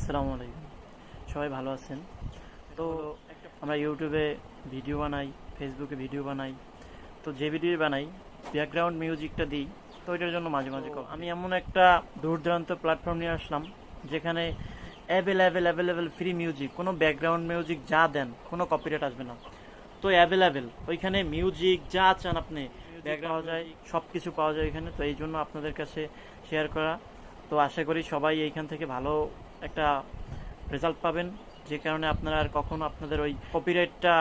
আসসালামু আলাইকুম। সবাই ভালো আছেন? তো আমরা ইউটিউবে ভিডিও বানাই, ফেসবুকে ভিডিও বানাই। তো যে ভিডিও বানাই ব্যাকগ্রাউন্ড মিউজিকটা দিই। তো এটার জন্য মাঝে মাঝে আমি এমন একটা দূর দূরান্ত প্ল্যাটফর্ম নিয়ে আসলাম যেখানে অ্যাভেলেবেল ফ্রি মিউজিক, কোনো ব্যাকগ্রাউন্ড মিউজিক যা দেন কোনো কপিরাইট আসবে না। তো অ্যাভেলেবেল ওইখানে মিউজিক যা চান আপনি ব্যাকগ্রাউন্ড পাওয়া যায়, সব কিছু পাওয়া যায় এখানে। তো এই জন্য আপনাদের কাছে শেয়ার করা। তো আশা করি সবাই এইখান থেকে ভালো একটা রেজাল্ট পাবেন, যে কারণে আপনারা আর কখনো আপনাদের ওই কপিরাইটটা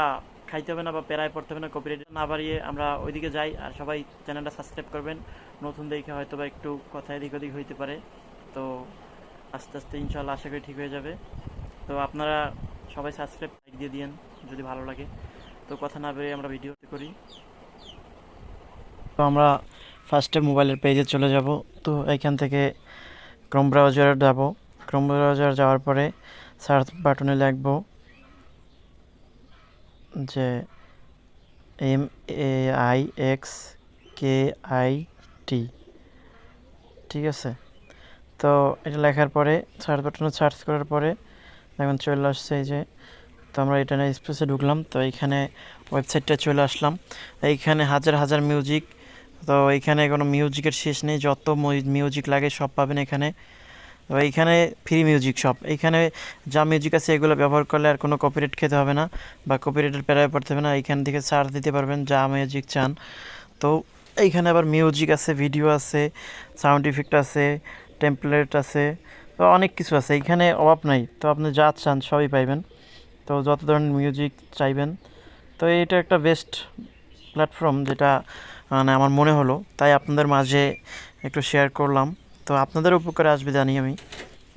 খাইতে হবে না বা পেরায় পড়তে হবে না। কপিরাইট না বাড়িয়ে আমরা ওইদিকে যাই। আর সবাই চ্যানেলটা সাবস্ক্রাইব করবেন। নতুন দেখে হয়তো বা একটু কথা এদিক ওদিক হইতে পারে, তো আস্তে আস্তে ইনশাল্লাহ আশা করি ঠিক হয়ে যাবে। তো আপনারা সবাই সাবস্ক্রাইব লাইক দিয়ে দিন যদি ভালো লাগে। তো কথা না বেরিয়ে আমরা ভিডিও করি। তো আমরা ফার্স্টে মোবাইলের পেজে চলে যাব। তো এইখান থেকে ক্রোম ব্রাউজারে যাব। ক্রোম ব্রাউজার যাওয়ার পরে সার্চ বাটনে লিখব যে MAIXKIT, ঠিক আছে? তো এটা লেখার পরে সার্চ বাটনে সার্চ করার পরে এখন চলে আসছে এই যে। তো আমরা এটা নিয়ে স্পেসে ঢুকলাম। তো এইখানে ওয়েবসাইটটা চলে আসলাম। এইখানে হাজার হাজার মিউজিক। তো এইখানে কোনো মিউজিকের শেষ নেই, যত মিউজিক লাগে সব পাবেন এখানে। তো এইখানে ফ্রি মিউজিক সব। এইখানে যা মিউজিক আছে এগুলো ব্যবহার করলে আর কোনো কপিরাইট খেতে হবে না বা কপিরাইটের প্যারায় পড়তে হবে না। এইখান থেকে সার্চ দিতে পারবেন যা মিউজিক চান। তো এইখানে আবার মিউজিক আছে, ভিডিও আছে, সাউন্ড ইফেক্ট আছে, টেমপ্লেট আছে, তো অনেক কিছু আছে। এইখানে অভাব নাই। তো আপনি যা চান সবই পাইবেন। তো যত ধরনের মিউজিক চাইবেন। তো এটা একটা বেস্ট প্ল্যাটফর্ম যেটা মানে আমার মনে হলো, তাই আপনাদের মাঝে একটু শেয়ার করলাম। তো আপনাদের উপকারে আসবে জানি আমি,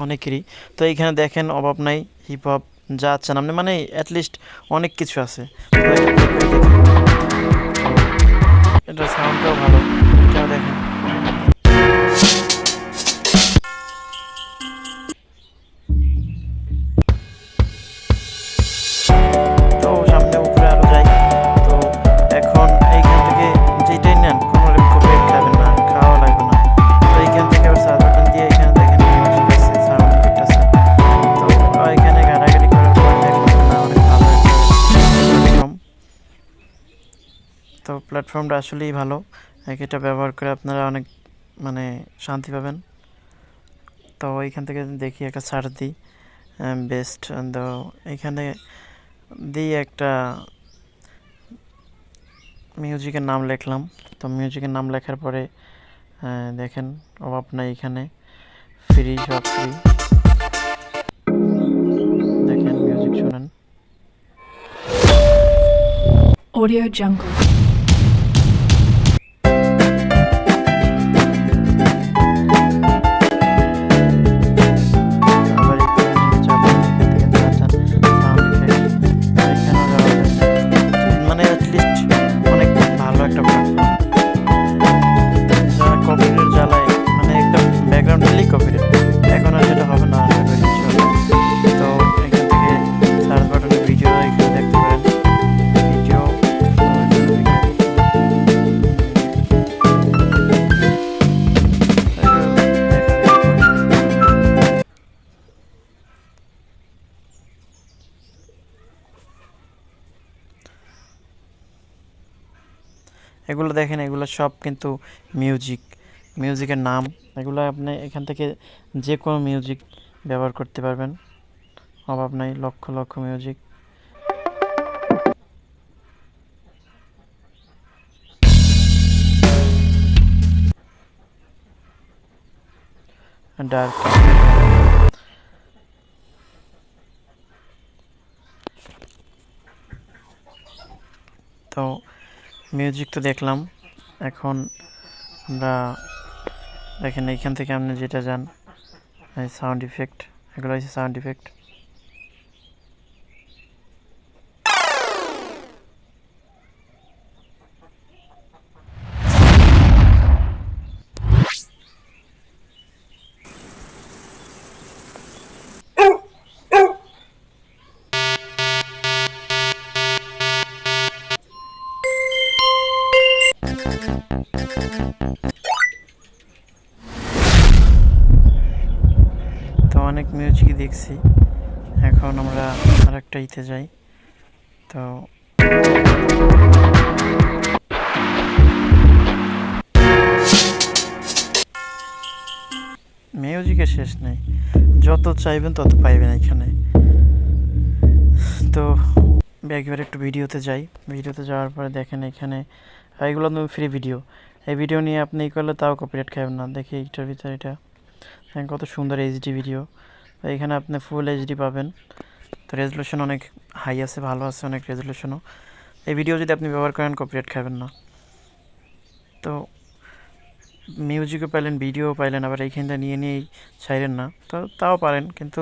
অনেকেরই। তো এইখানে দেখেন অভাব নাই, হিপ হপ যা চান আপনি, মানে অ্যাটলিস্ট অনেক কিছু আছে। এটা সাউন্ডটাও ভালো, এটাও দেখেন। তো সামনে উপরে আরো যাই। তো এখন এইখান থেকে যেটাই নেন কোনো কপিরাইট খাবেন না, খাওয়া লাগবে না। তো এইখান থেকে আবার সার্চ বাটন দিয়ে এখানে দেখেন মিউজিক আছে, সাউন্ড ইফেক্ট আছে। তো এখানে ঘাটাঘাটি করার পর দেখলাম না অনেক ভালো একটা প্ল্যাটফর্ম। তো প্ল্যাটফর্মটা আসলেই ভালো। এটা ব্যবহার করে আপনারা অনেক মানে শান্তি পাবেন। তো এইখান থেকে দেখি একটা সার্চ দিই বেস্ট। তো এইখানে দিই একটা মিউজিকের নাম লিখলাম। তো মিউজিকের নাম লেখার পরে দেখেন অভাব নাই, এখানে ফ্রি, সব ফ্রি। দেখেন মিউজিক শুনেন। Audio Jungle. আবার একটু মিউজিক চাপেন, এখান থেকে যা চান সাউন্ড ইফেক্ট এখানেও যাওয়া যায়। মানে অ্যাটলিস্ট অনেক ভালো একটা প্ল্যাটফর্ম। যারা কপিরাইট জ্বালায়, মানে একদম ব্যাকগ্রাউন্ড দিলেই কপিরাইট, এখন আর সেটা হবে না আশা করি ইনশাআল্লাহ। তো এখান থেকে সার্চ বাটনে ভিডিও এখানে দেখতে পারেন। ভিডিও এগুলো দেখেন, এগুলো সব কিন্তু মিউজিকের নাম। এগুলো আপনি এখান থেকে যে কোনো মিউজিক ব্যবহার করতে পারবেন, অভাব নাই, লক্ষ লক্ষ মিউজিক। ডার্ক, তো মিউজিক তো দেখলাম। এখন আমরা দেখেন এইখান থেকে আপনি যেটা যান, সাউন্ড ইফেক্ট, এগুলো হচ্ছে সাউন্ড ইফেক্ট। তো অনেক মিউজিকই দেখছি, এখন আমরা আরেকটা ইতে যাই। তো মিউজিকের শেষ নেই, যত চাইবেন তত পাইবেন এখানে। তো একবার একটু ভিডিওতে যাই, ভিডিওতে যাওয়ার পরে দেখেন এখানে এগুলো ফ্রি ভিডিও, এই ভিডিও নিয়ে আপনি করলে তাও কপিরাইট খাবেন না। দেখি এইটার ভিতরে এটা কত সুন্দর এইচডি ভিডিও, তো এখানে আপনি ফুল এইচডি পাবেন। তো রেজলিউশন অনেক হাই আছে, ভালো আছে অনেক রেজলিউশনও। এই ভিডিও যদি আপনি ব্যবহার করেন কপিরাইট খাবেন না। তো মিউজিকও পাইলেন, ভিডিও পাইলেন, আবার এইখানটা নিয়ে নিয়েই ছাইরেন না, তো তাও পারেন। কিন্তু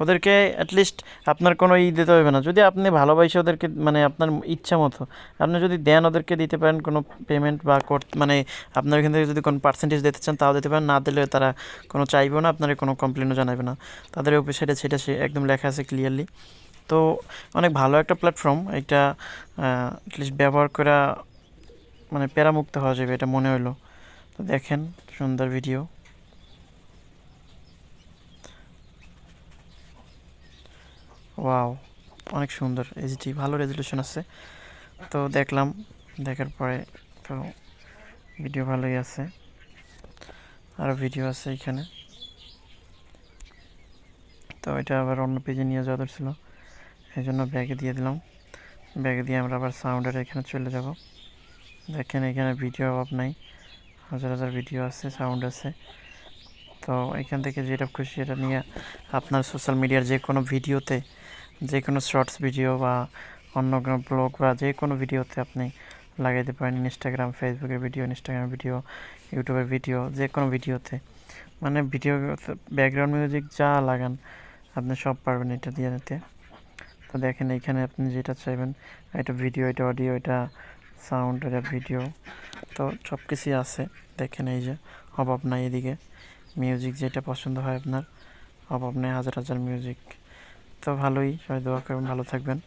ওদেরকে অ্যাটলিস্ট আপনার কোনো দিতে হবে না, যদি আপনি ভালোবাসে ওদেরকে, মানে আপনার ইচ্ছা মতো আপনি যদি দেন, ওদেরকে দিতে পারেন কোনো পেমেন্ট বা মানে আপনার এখান থেকে যদি কোনো পার্সেন্টেজ দিতে চান তাও দিতে পারেন, না দিলে তারা কোনো চাইবেও না, আপনার কোনো কমপ্লেনও জানাবে না। তাদের ওয়েবসাইটে সেটা সে একদম লেখা আছে ক্লিয়ারলি। তো অনেক ভালো একটা প্ল্যাটফর্ম এটা, অ্যাটলিস্ট ব্যবহার করা মানে প্যারামুক্ত হওয়া যাবে এটা মনে হলো। তো দেখেন সুন্দর ভিডিও, ওয়াও অনেক সুন্দর এইচডি, ভালো রেজলিউশন আছে। তো দেখলাম, দেখার পরে তো ভিডিও ভালোই আছে, আরও ভিডিও আছে এখানে। তো এটা আবার অন্য পেজে নিয়ে যাওয়া ছিল, এই জন্য ব্যাগে দিয়ে দিলাম। ব্যাগে দিয়ে আমরা আবার সাউন্ডের এখানে চলে যাব। দেখেন এখানে ভিডিও অভাব নাই, হাজার হাজার ভিডিও আছে, সাউন্ড আছে। তো এখান থেকে যেটা খুশি এটা নিয়ে আপনার সোশ্যাল মিডিয়ার যে কোনো ভিডিওতে, যে কোনো শর্টস ভিডিও বা অন্য কোনো ব্লগ বা যে কোনো ভিডিওতে আপনি লাগাইতে পারেন। ইনস্টাগ্রাম, ফেসবুকের ভিডিও, ইনস্টাগ্রামের ভিডিও, ইউটিউবের ভিডিও, যে কোনো ভিডিওতে, মানে ভিডিও ব্যাকগ্রাউন্ড মিউজিক যা লাগান আপনি সব পারবেন এটা দিয়ে নিতে। তো দেখেন এইখানে আপনি যেটা চাইবেন, এটা ভিডিও, এটা অডিও, এটা সাউন্ড, এটা ভিডিও, তো সব কিছুই আছে। দেখেন এই যে অভাব নাই এদিকে, মিউজিক যেটা পছন্দ হয় আপনার, অভাব নেই, হাজার হাজার মিউজিক। তো ভালোই, সবাই দোয়া করবেন, ভালো থাকবেন।